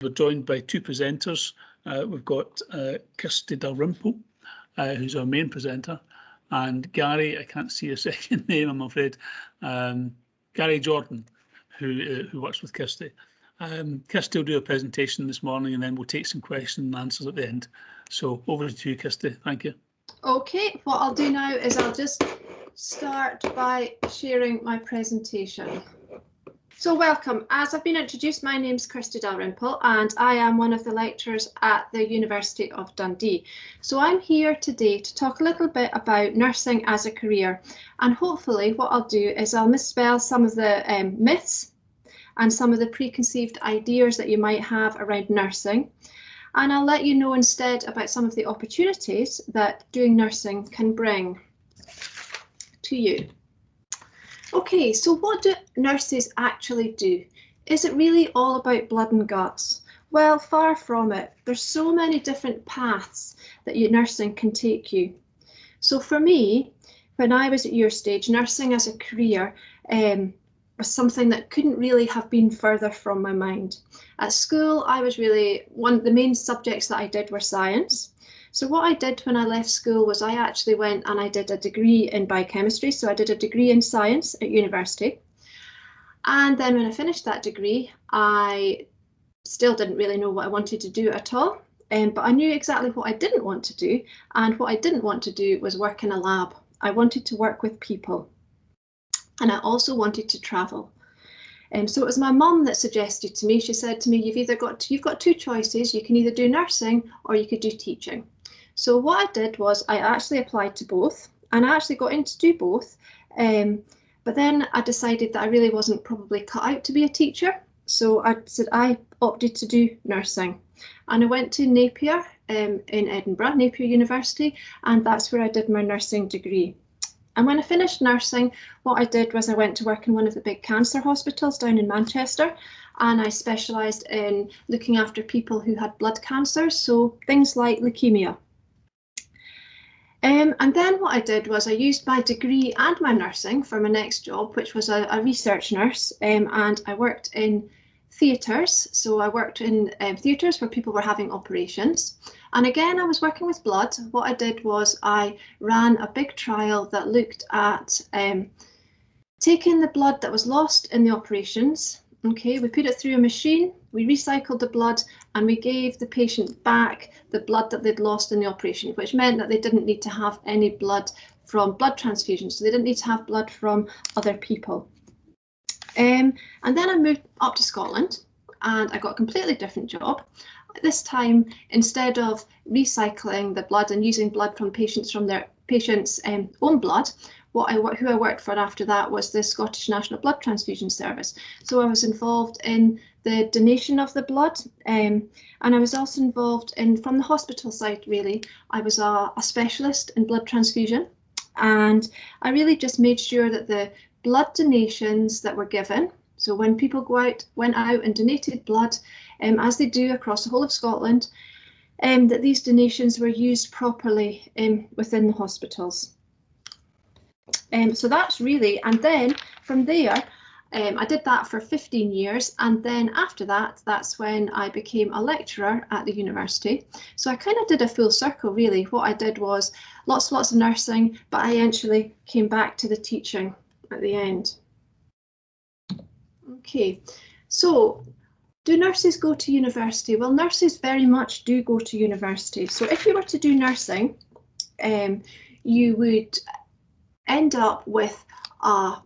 we're joined by two presenters. We've got Kirsty Dalrymple, who's our main presenter, and Gary, I can't see your second name, I'm afraid, Gary Jordan, who works with Kirsty. Kirsty will do a presentation this morning and then we'll take some questions and answers at the end. So over to you, Kirsty. Thank you. Okay, what I'll do now is I'll just start by sharing my presentation. So welcome. As I've been introduced, my name's Kirsty Dalrymple and I am one of the lecturers at the University of Dundee. So I'm here today to talk a little bit about nursing as a career, and hopefully what I'll do is I'll misspell some of the myths and some of the preconceived ideas that you might have around nursing, and I'll let you know instead about some of the opportunities that doing nursing can bring to you. Okay, so what do nurses actually do? Is it really all about blood and guts? Well, far from it. There's so many different paths that nursing can take you. So for me, when I was at your stage, nursing as a career was something that couldn't really have been further from my mind. At school, I was really, one of the main subjects that I did were science. So what I did when I left school was I actually went and I did a degree in biochemistry. So I did a degree in science at university. And then when I finished that degree, I still didn't really know what I wanted to do at all. But I knew exactly what I didn't want to do. And what I didn't want to do was work in a lab. I wanted to work with people. And I also wanted to travel. So it was my mum that suggested to me, she said to me, you've got two choices. You can either do nursing or you could do teaching. So what I did was I actually applied to both, and I actually got in to do both. But then I decided that I really wasn't probably cut out to be a teacher. So I opted to do nursing, and I went to Napier in Edinburgh, Napier University, and that's where I did my nursing degree. And when I finished nursing, what I did was I went to work in one of the big cancer hospitals down in Manchester, and I specialised in looking after people who had blood cancer, so things like leukemia. And then what I did was I used my degree and my nursing for my next job, which was a research nurse, and I worked in theatres. So I worked in theatres where people were having operations. And again, I was working with blood. What I did was I ran a big trial that looked at taking the blood that was lost in the operations. Okay, we put it through a machine, we recycled the blood, and we gave the patient back the blood that they'd lost in the operation, which meant that they didn't need to have any blood from blood transfusions. So they didn't need to have blood from other people. And then I moved up to Scotland and I got a completely different job. This time, instead of recycling the blood and using blood from patients from their patients' own blood, who I worked for after that was the Scottish National Blood Transfusion Service. So I was involved in the donation of the blood, and I was also involved in, from the hospital side really, I was a specialist in blood transfusion, and I really just made sure that the blood donations that were given, so when people went out and donated blood, as they do across the whole of Scotland, that these donations were used properly within the hospitals. So that's really, and then from there, I did that for 15 years, and then after that, that's when I became a lecturer at the university. So I kind of did a full circle really. What I did was lots of nursing, but I eventually came back to the teaching at the end. Okay, so do nurses go to university? Well, nurses very much do go to university. So if you were to do nursing, you would end up with a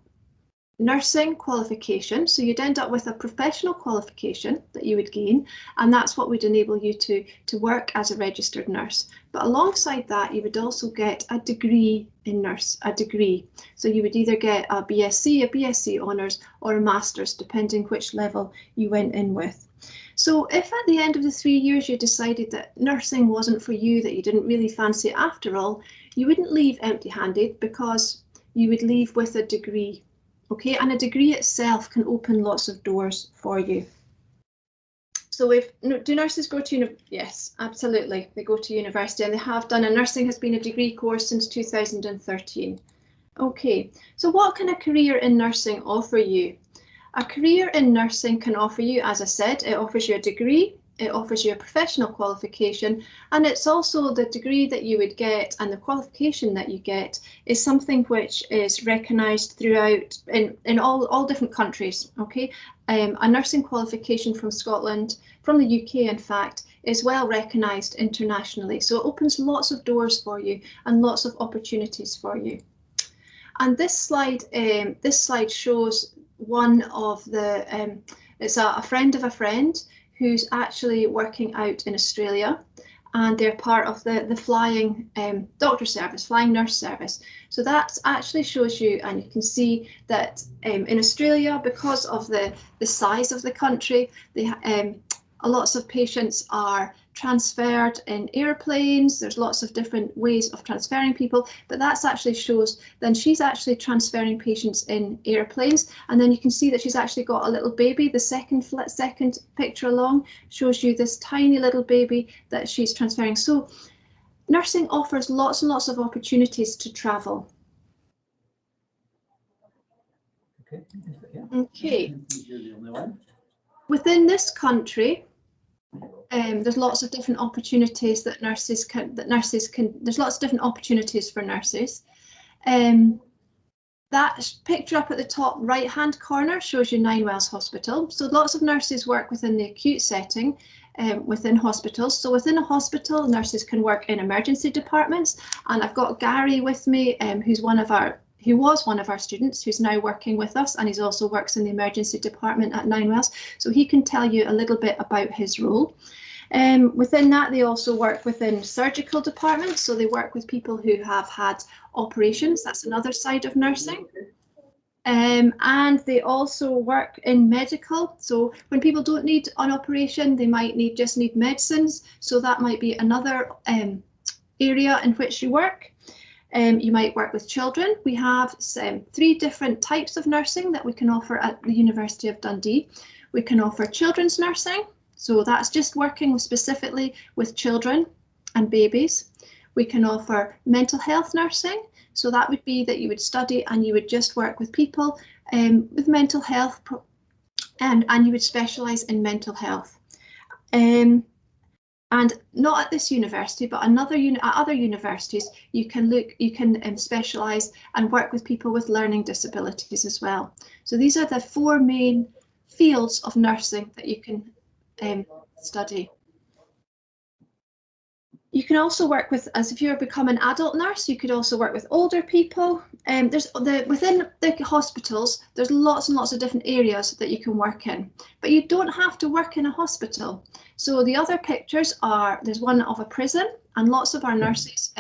nursing qualification. So you'd end up with a professional qualification that you would gain, and that's what would enable you to work as a registered nurse. But alongside that, you would also get a degree in a degree. So you would either get a BSc honours, or a master's, depending which level you went in with. So if at the end of the 3 years you decided that nursing wasn't for you, that you didn't really fancy it after all, you wouldn't leave empty-handed, because you would leave with a degree. Okay, and a degree itself can open lots of doors for you. So do nurses go to yes, absolutely, they go to university, and they have done, and nursing has been a degree course since 2013. Okay, so what can a career in nursing offer you? A career in nursing can offer you, as I said, it offers you a degree, it offers you a professional qualification, and it's also the degree that you would get and the qualification that you get is something which is recognised throughout in all different countries. Okay, a nursing qualification from Scotland, from the UK in fact, is well recognised internationally, so it opens lots of doors for you and lots of opportunities for you. And this slide shows one of the it's a friend of a friend who's actually working out in Australia, and they're part of the flying doctor service, flying nurse service. So that actually shows you, and you can see that in Australia, because of the size of the country, lots of patients are transferred in airplanes. There's lots of different ways of transferring people, but that's actually shows then she's actually transferring patients in airplanes, and then you can see that she's actually got a little baby. The second picture along shows you this tiny little baby that she's transferring. So nursing offers lots and lots of opportunities to travel. Okay. Within this country, there's lots of different opportunities that nurses can. There's lots of different opportunities for nurses. That picture up at the top right-hand corner shows you Ninewells Hospital. So lots of nurses work within the acute setting within hospitals. So within a hospital, nurses can work in emergency departments. And I've got Gary with me, who was one of our students, who's now working with us, and he also works in the emergency department at Ninewells. So he can tell you a little bit about his role. Within that, they also work within surgical departments. So they work with people who have had operations. That's another side of nursing. And they also work in medical. So when people don't need an operation, they might just need medicines. So that might be another area in which you work. You might work with children. We have 3 different types of nursing that we can offer at the University of Dundee. We can offer children's nursing, so that's just working specifically with children and babies. We can offer mental health nursing, so that would be that you would study and you would just work with people with mental health, and you would specialise in mental health. And not at this university, but at other universities, you can specialise and work with people with learning disabilities as well. So these are the 4 main fields of nursing that you can study. You can also work with, as if you become an adult nurse, you could also work with older people. Within the hospitals, there's lots and lots of different areas that you can work in, but you don't have to work in a hospital. So the other pictures there's one of a prison, and lots of our nurses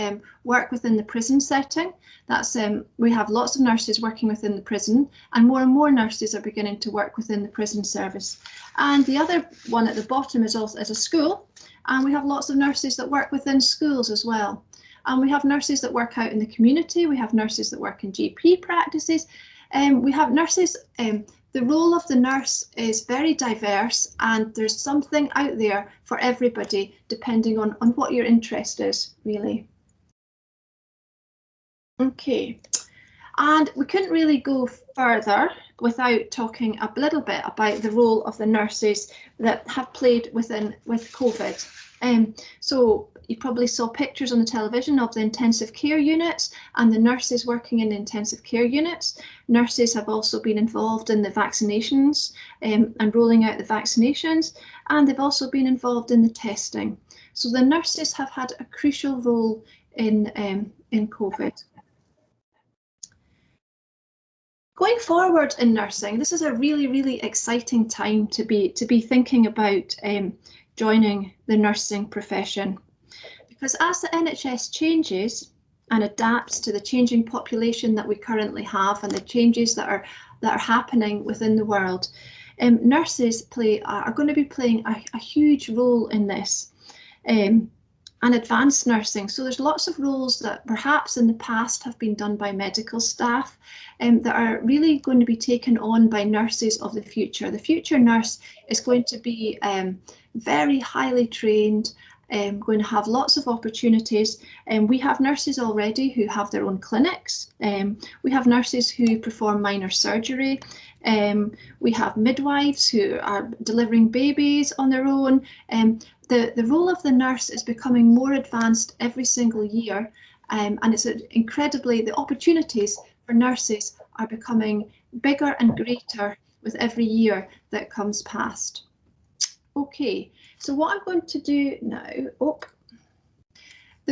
work within the prison setting. That's we have lots of nurses working within the prison, and more nurses are beginning to work within the prison service. And the other one at the bottom is a school, and we have lots of nurses that work within schools as well. And we have nurses that work out in the community. We have nurses that work in GP practices. We have nurses. The role of the nurse is very diverse, and there's something out there for everybody, depending on what your interest is, really. Okay, and we couldn't really go further without talking a little bit about the role of the nurses that have played with COVID. So you probably saw pictures on the television of the intensive care units and the nurses working in the intensive care units. Nurses have also been involved in the vaccinations and rolling out the vaccinations, and they've also been involved in the testing. So the nurses have had a crucial role in COVID. Going forward in nursing, this is a really, really exciting time to be thinking about joining the nursing profession, because as the NHS changes and adapts to the changing population that we currently have and the changes that are happening within the world, nurses are going to be playing a huge role in this. And advanced nursing. So there's lots of roles that perhaps in the past have been done by medical staff that are really going to be taken on by nurses of the future. The future nurse is going to be very highly trained, going to have lots of opportunities. We have nurses already who have their own clinics. We have nurses who perform minor surgery. We have midwives who are delivering babies on their own. The role of the nurse is becoming more advanced every single year, and it's incredibly, the opportunities for nurses are becoming bigger and greater with every year that comes past. Okay, so what I'm going to do now,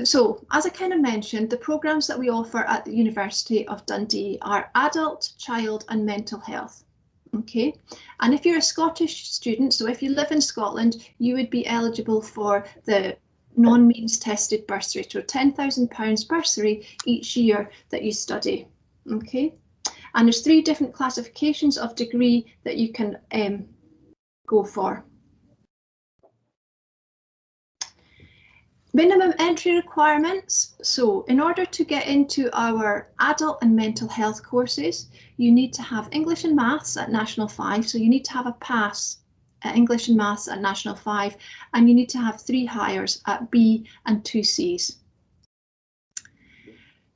so as I kind of mentioned, the programmes that we offer at the University of Dundee are adult, child and mental health. Okay, and if you're a Scottish student, so if you live in Scotland, you would be eligible for the non-means tested bursary, so £10,000 bursary each year that you study. Okay, and there's 3 different classifications of degree that you can go for. Minimum entry requirements. So in order to get into our adult and mental health courses, you need to have English and Maths at National 5. So you need to have a pass at English and Maths at National 5, and you need to have 3 hires at B and 2 Cs.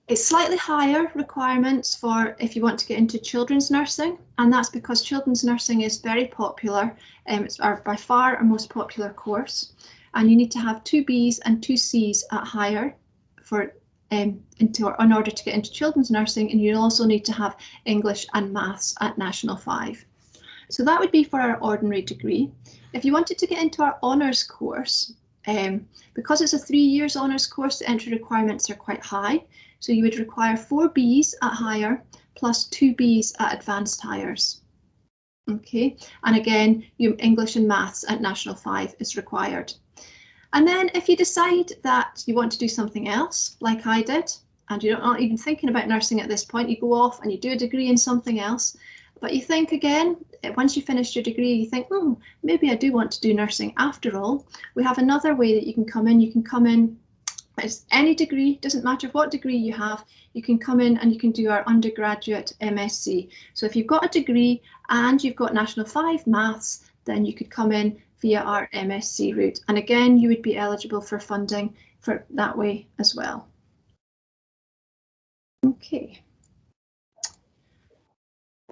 It's slightly higher requirements for if you want to get into children's nursing, and that's because children's nursing is very popular. It's by far our most popular course. And you need to have 2 Bs and 2 Cs at higher for in order to get into children's nursing, and you also need to have English and Maths at National 5. So that would be for our ordinary degree. If you wanted to get into our honours course, because it's a 3 years honours course, the entry requirements are quite high. So you would require 4 Bs at higher plus 2 Bs at advanced hires. Okay, and again, your English and Maths at National 5 is required. And then if you decide that you want to do something else, like I did, and you're not even thinking about nursing at this point, you go off and you do a degree in something else, but you think again, once you finish your degree, you think, maybe I do want to do nursing after all. We have another way that you can come in. You can come in as any degree, doesn't matter what degree you have, you can come in and you can do our undergraduate MSc. So if you've got a degree and you've got National 5 Maths, then you could come in via our MSc route. And again, you would be eligible for funding for that way as well. Okay.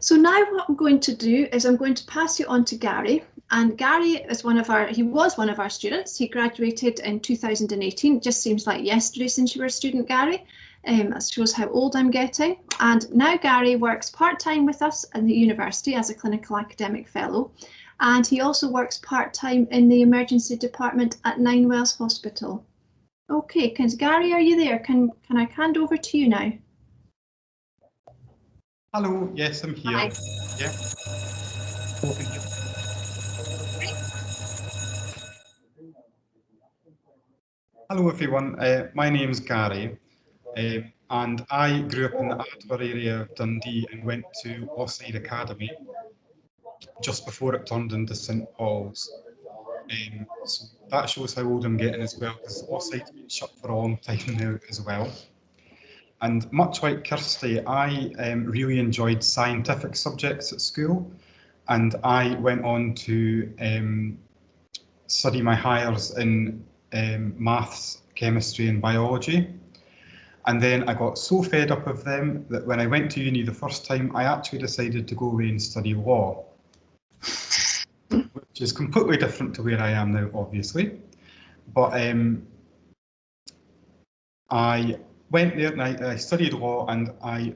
So now what I'm going to do is I'm going to pass you on to Gary. And Gary is he was one of our students. He graduated in 2018. It just seems like yesterday since you were a student, Gary. That shows how old I'm getting. And now Gary works part-time with us at the university as a clinical academic fellow. And he also works part-time in the emergency department at Ninewells Hospital. Okay, Gary, are you there? Can I hand over to you now? Hello, yes, I'm here. Hi. Yeah. Hello everyone, my name's Gary, and I grew up in the Adler area of Dundee and went to Tayside Academy just before it turned into St Paul's. So that shows how old I'm getting as well, because Tayside's been shut for a long time now as well. And much like Kirsty, I really enjoyed scientific subjects at school, and I went on to study my hires in maths, chemistry and biology. And then I got so fed up of them that when I went to uni the first time, I actually decided to go away and study law, which is completely different to where I am now, obviously. But I went there and I studied law, and I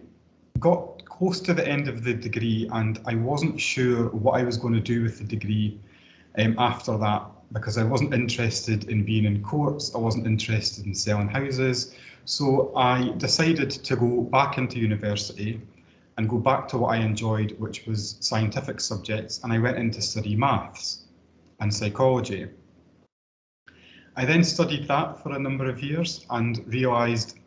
got close to the end of the degree, and I wasn't sure what I was going to do with the degree after that, because I wasn't interested in being in courts, I wasn't interested in selling houses. So I decided to go back into university and go back to what I enjoyed, which was scientific subjects, and I went in to study maths and psychology. I then studied that for a number of years and realised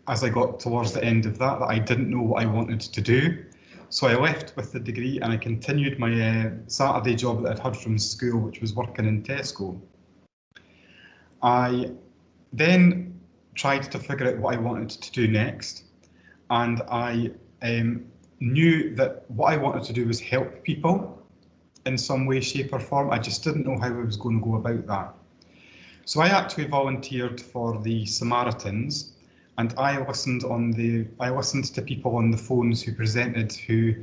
as I got towards the end of that I didn't know what I wanted to do. So I left with the degree and I continued my Saturday job that I'd had from school, which was working in Tesco. I then tried to figure out what I wanted to do next, and I knew that what I wanted to do was help people in some way, shape or form. I just didn't know how I was going to go about that. So I actually volunteered for the Samaritans, and I listened to people on the phones who presented who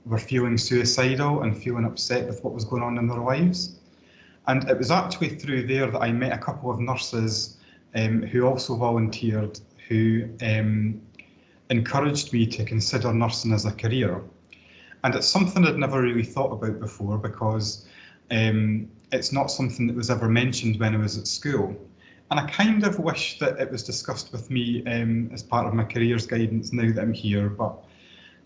were feeling suicidal and feeling upset with what was going on in their lives. And it was actually through there that I met a couple of nurses who also volunteered, who encouraged me to consider nursing as a career. And it's something I'd never really thought about before, because it's not something that was ever mentioned when I was at school. And I kind of wish that it was discussed with me as part of my careers guidance now that I'm here, but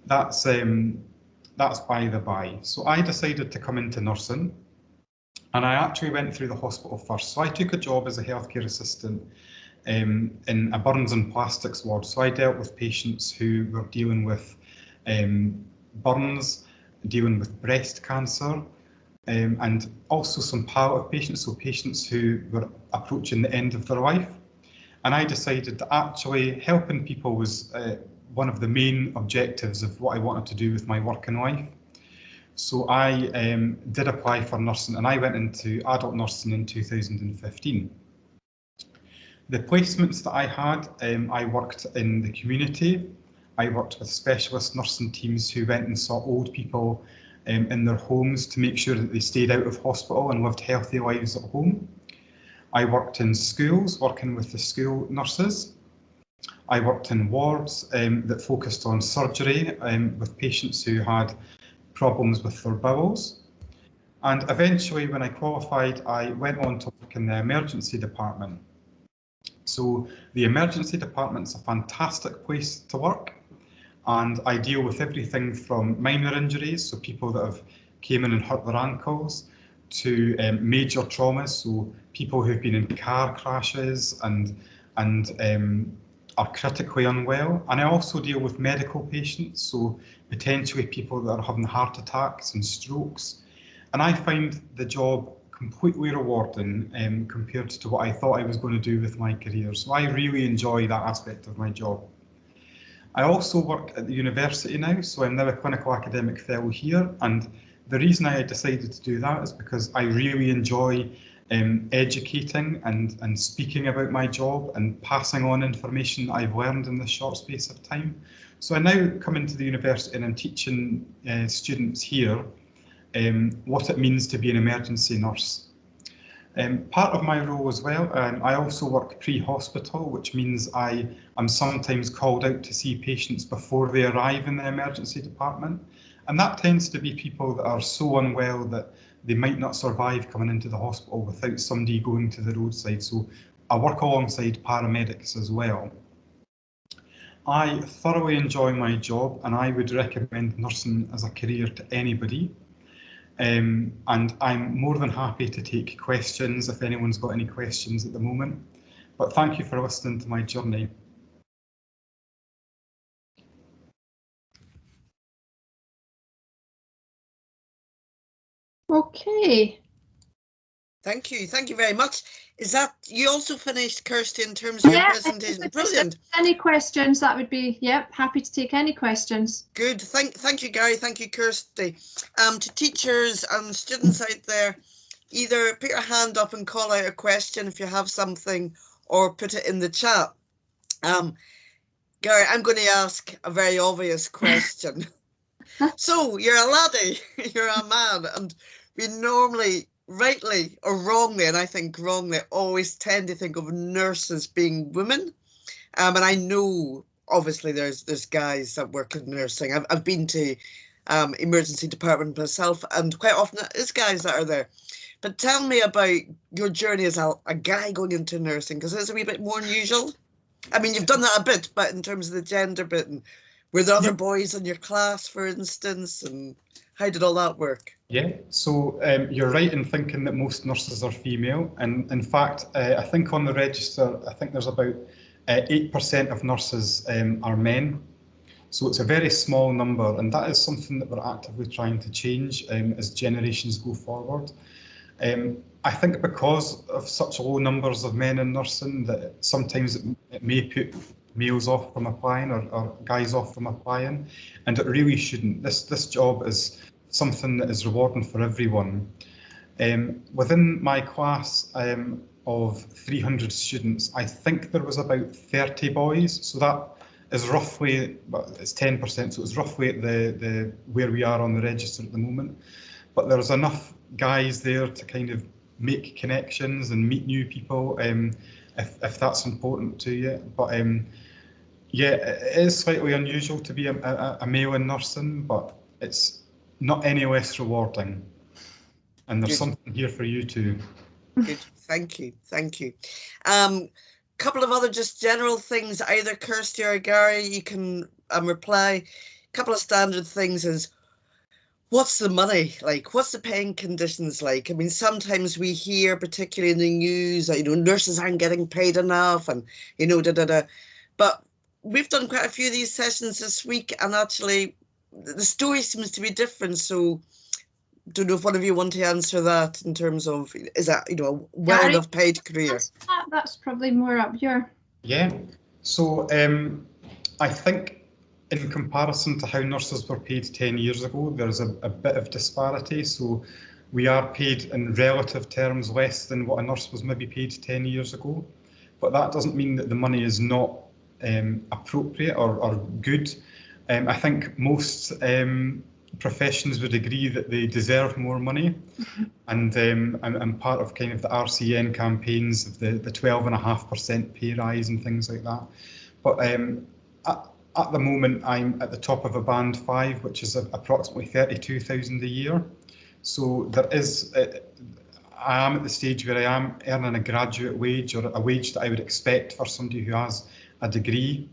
that's by the by. So I decided to come into nursing, and I actually went through the hospital first. So I took a job as a healthcare assistant in a burns and plastics ward. So I dealt with patients who were dealing with burns, dealing with breast cancer, and also some palliative patients, so patients who were approaching the end of their life. And I decided that actually helping people was one of the main objectives of what I wanted to do with my work in life. So I did apply for nursing, and I went into adult nursing in 2015. The placements that I had, I worked in the community. I worked with specialist nursing teams who went and saw old people in their homes to make sure that they stayed out of hospital and lived healthy lives at home. I worked in schools, working with the school nurses. I worked in wards that focused on surgery with patients who had problems with their bowels. And eventually, when I qualified, I went on to work in the emergency department. So the emergency department's a fantastic place to work. And I deal with everything from minor injuries, so people that have came in and hurt their ankles, to major traumas, so people who've been in car crashes and are critically unwell. And I also deal with medical patients, so potentially people that are having heart attacks and strokes. And I find the job completely rewarding compared to what I thought I was going to do with my career. So I really enjoy that aspect of my job. I also work at the university now, so I'm now a clinical academic fellow here, and the reason I decided to do that is because I really enjoy educating and speaking about my job and passing on information that I've learned in this short space of time. So I now come into the university and I'm teaching students here what it means to be an emergency nurse. Part of my role as well, I also work pre-hospital, which means I am sometimes called out to see patients before they arrive in the emergency department. And that tends to be people that are so unwell that they might not survive coming into the hospital without somebody going to the roadside. So I work alongside paramedics as well. I thoroughly enjoy my job, and I would recommend nursing as a career to anybody. And I'm more than happy to take questions if anyone's got any questions at the moment. But thank you for listening to my journey. Okay. Thank you very much. Is that, you also finished, Kirsty, in terms of your presentation? Brilliant. Any questions, that would be, yep, happy to take any questions. Good, thank you, Gary, thank you, Kirsty. To teachers and students out there, either put your hand up and call out a question if you have something, or put it in the chat. Gary, I'm going to ask a very obvious question. So you're a laddie, you're a man, and we normally, rightly or wrongly, and I think wrongly, always tend to think of nurses being women. And I know, obviously, there's guys that work in nursing. I've been to emergency department myself, and quite often it is guys that are there. But tell me about your journey as a guy going into nursing, because it's a wee bit more unusual. I mean, you've done that a bit, but in terms of the gender bit, and were there other boys in your class, for instance, and how did all that work? Yeah, so you're right in thinking that most nurses are female, and in fact, I think on the register, I think there's about 8% of nurses are men. So it's a very small number, and that is something that we're actively trying to change as generations go forward. I think because of such low numbers of men in nursing, that sometimes it may put males off from applying, or guys off from applying, and it really shouldn't. This job is something that is rewarding for everyone. Within my class of 300 students, I think there was about 30 boys. So that is roughly, well, it's 10%, so it's roughly at the where we are on the register at the moment. But there's enough guys there to kind of make connections and meet new people, if that's important to you. But yeah, it is slightly unusual to be a male in nursing, but it's not any less rewarding. And there's something here for you too. Good, thank you, thank you. Couple of other just general things, either Kirsty or Gary, you can reply. Couple of standard things is, what's the money like? What's the paying conditions like? I mean, sometimes we hear, particularly in the news, that, you know, nurses aren't getting paid enough, and, you know, But we've done quite a few of these sessions this week, and actually the story seems to be different. So don't know if one of you want to answer that in terms of, is that, you know, a well enough paid career? That's probably more up your... Yeah, so I think in comparison to how nurses were paid 10 years ago, there's a bit of disparity. So we are paid in relative terms less than what a nurse was maybe paid 10 years ago. But that doesn't mean that the money is not appropriate or good. I think most professions would agree that they deserve more money, and I'm part of kind of the RCN campaigns of the 12.5% pay rise and things like that. But at the moment, I'm at the top of a band 5, which is approximately 32,000 a year. So there is, I am at the stage where I am earning a graduate wage, or a wage that I would expect for somebody who has a degree,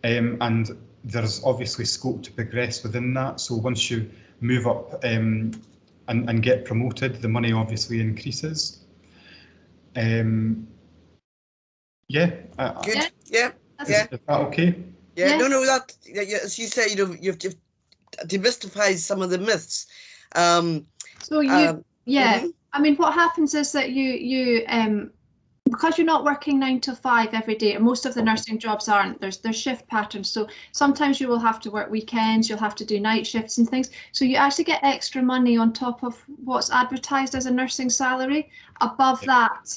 and there's obviously scope to progress within that. So once you move up and get promoted, the money obviously increases. Yeah. Good. Yeah. Is that okay? Yeah. No. That, as you say, you know, you've demystified some of the myths. So you, I mean, what happens is that you because you're not working 9 to 5 every day, and most of the nursing jobs aren't, there's shift patterns. So sometimes you will have to work weekends, you'll have to do night shifts and things. So you actually get extra money on top of what's advertised as a nursing salary above that.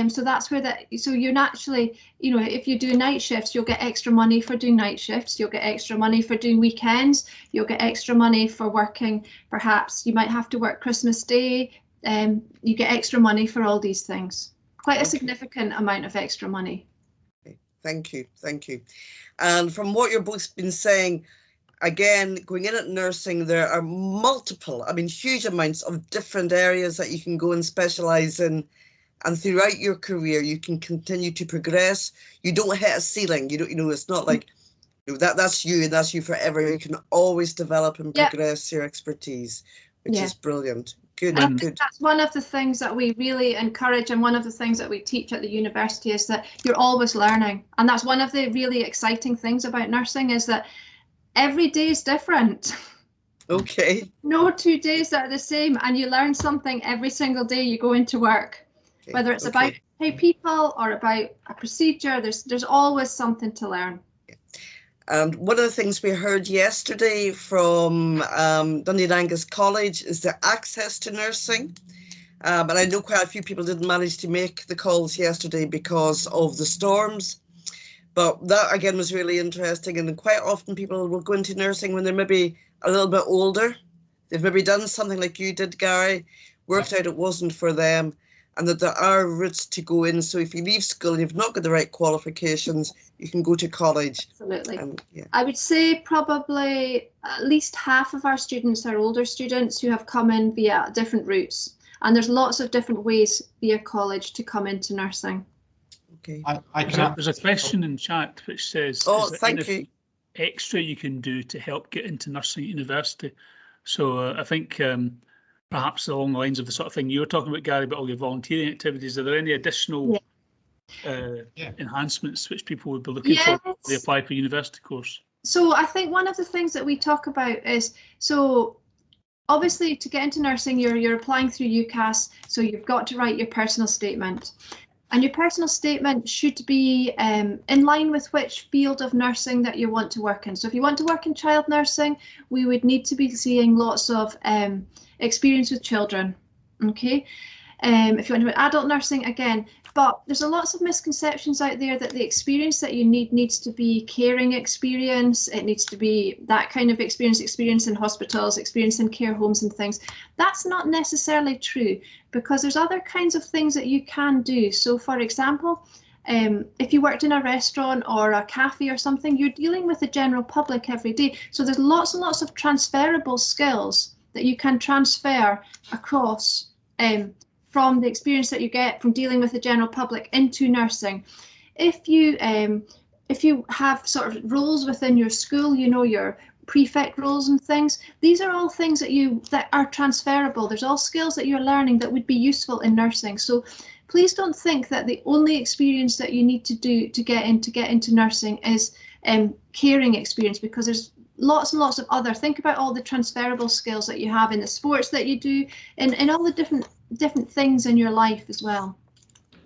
So that's where so you're naturally, you know, if you do night shifts, you'll get extra money for doing night shifts, you'll get extra money for doing weekends, you'll get extra money for working, perhaps you might have to work Christmas Day, you get extra money for all these things. Quite a significant amount of extra money. Okay. Thank you, thank you. And from what you've both been saying, again, going in at nursing, there are multiple, I mean, huge amounts of different areas that you can go and specialise in. And throughout your career, you can continue to progress. You don't hit a ceiling. You don't, you know, it's not like, you know, that's you and that's you forever. You can always develop and progress your expertise, which is brilliant. Good, good. That's one of the things that we really encourage, and one of the things that we teach at the university is that you're always learning. And that's one of the really exciting things about nursing, is that every day is different. Okay. No 2 days are the same, and you learn something every single day you go into work. Okay. Whether it's about people or about a procedure, there's always something to learn. And one of the things we heard yesterday from Dundee and Angus College is the access to nursing. And I know quite a few people didn't manage to make the calls yesterday because of the storms. But that, again, was really interesting. And quite often people will go into nursing when they're maybe a little bit older. They've maybe done something like you did, Gary, worked out it wasn't for them, and that there are routes to go in. So if you leave school and you've not got the right qualifications, you can go to college. Absolutely. I would say probably at least half of our students are older students who have come in via different routes. And there's lots of different ways via college to come into nursing. Okay. There's a question in chat which says, oh, thank you. Extra you can do to help get into nursing at university? So I think perhaps along the lines of the sort of thing you were talking about, Gary, about all your volunteering activities, are there any additional enhancements which people would be looking for when they apply for a university course? So I think one of the things that we talk about is, so obviously to get into nursing, you're applying through UCAS, so you've got to write your personal statement. And your personal statement should be in line with which field of nursing that you want to work in. So if you want to work in child nursing, we would need to be seeing lots of experience with children. Okay. If you want to do adult nursing, again, but there's a lots of misconceptions out there that the experience that you needs to be caring experience. It needs to be that kind of experience in hospitals, experience in care homes and things. That's not necessarily true, because there's other kinds of things that you can do. So for example, if you worked in a restaurant or a cafe or something, you're dealing with the general public every day. So there's lots and lots of transferable skills that you can transfer across from the experience that you get from dealing with the general public into nursing. If you have sort of roles within your school, you know, your prefect roles and things, these are all things that are transferable. There's all skills that you're learning that would be useful in nursing. So please don't think that the only experience that you need to do to get into nursing is caring experience, because there's lots and lots of other. Think about all the transferable skills that you have in the sports that you do, in all the different things in your life as well.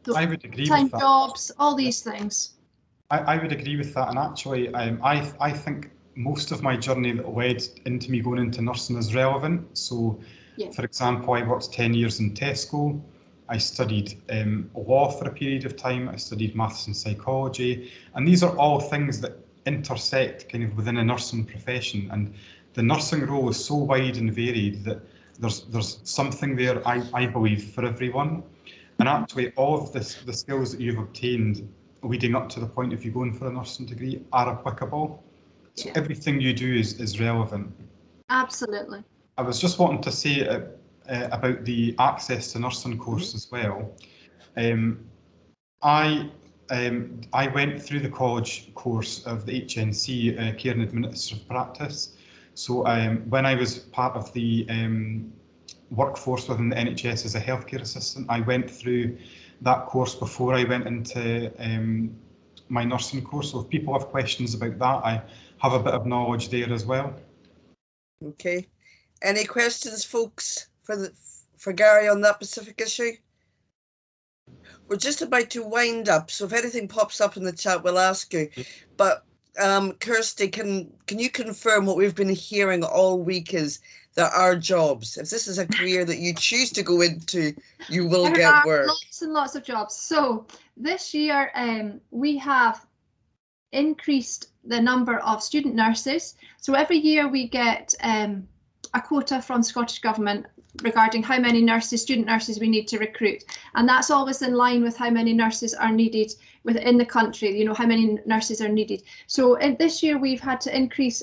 So I would agree time with that. jobs, all these things. I would agree with that, and actually I think most of my journey that led into me going into nursing is relevant. So yeah. For example, I worked 10 years in Tesco. I studied law for a period of time. I studied maths and psychology, and these are all things that intersect kind of within a nursing profession, and the nursing role is so wide and varied that there's something there, I believe, for everyone. And actually all of the skills that you've obtained leading up to the point of you going for a nursing degree are applicable. So yeah. Everything you do is relevant. Absolutely. I was just wanting to say about the access to nursing course as well. I went through the college course of the HNC, Care and Administrative Practice. So when I was part of the workforce within the NHS as a healthcare assistant, I went through that course before I went into my nursing course. So if people have questions about that, I have a bit of knowledge there as well. Okay. Any questions, folks, for Gary on that specific issue? We're just about to wind up, so if anything pops up in the chat, we'll ask you. But Kirsty, can you confirm what we've been hearing all week is there are jobs? If this is a career that you choose to go into, you will get work. Lots and lots of jobs. So this year we have increased the number of student nurses. So every year we get a quota from the Scottish Government regarding how many student nurses we need to recruit, and that's always in line with how many nurses are needed within the country. You know, how many nurses are needed. So this year we've had to increase.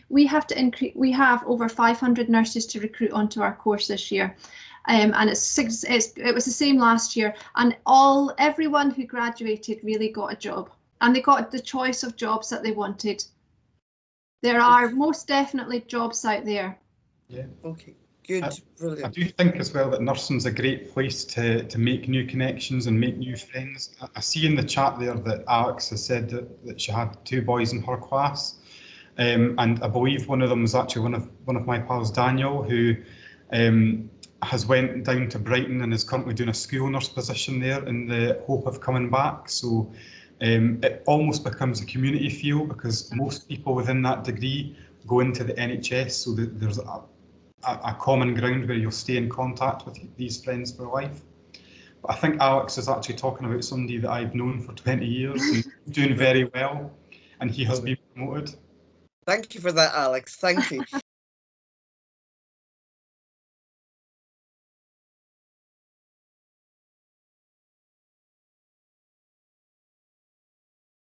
We have over 500 nurses to recruit onto our course this year, and it was the same last year. And everyone who graduated really got a job, and they got the choice of jobs that they wanted. There are most definitely jobs out there. Yeah. Okay. Good. Brilliant. I do think as well that nursing's a great place to make new connections and make new friends. I see in the chat there that Alex has said that she had 2 boys in her class, and I believe one of them was actually one of my pals, Daniel, who has went down to Brighton and is currently doing a school nurse position there in the hope of coming back. So it almost becomes a community feel, because most people within that degree go into the NHS, so that there's a common ground where you'll stay in contact with these friends for life. But I think Alex is actually talking about somebody that I've known for 20 years and doing very well, and he has been promoted. Thank you for that, Alex. Thank you.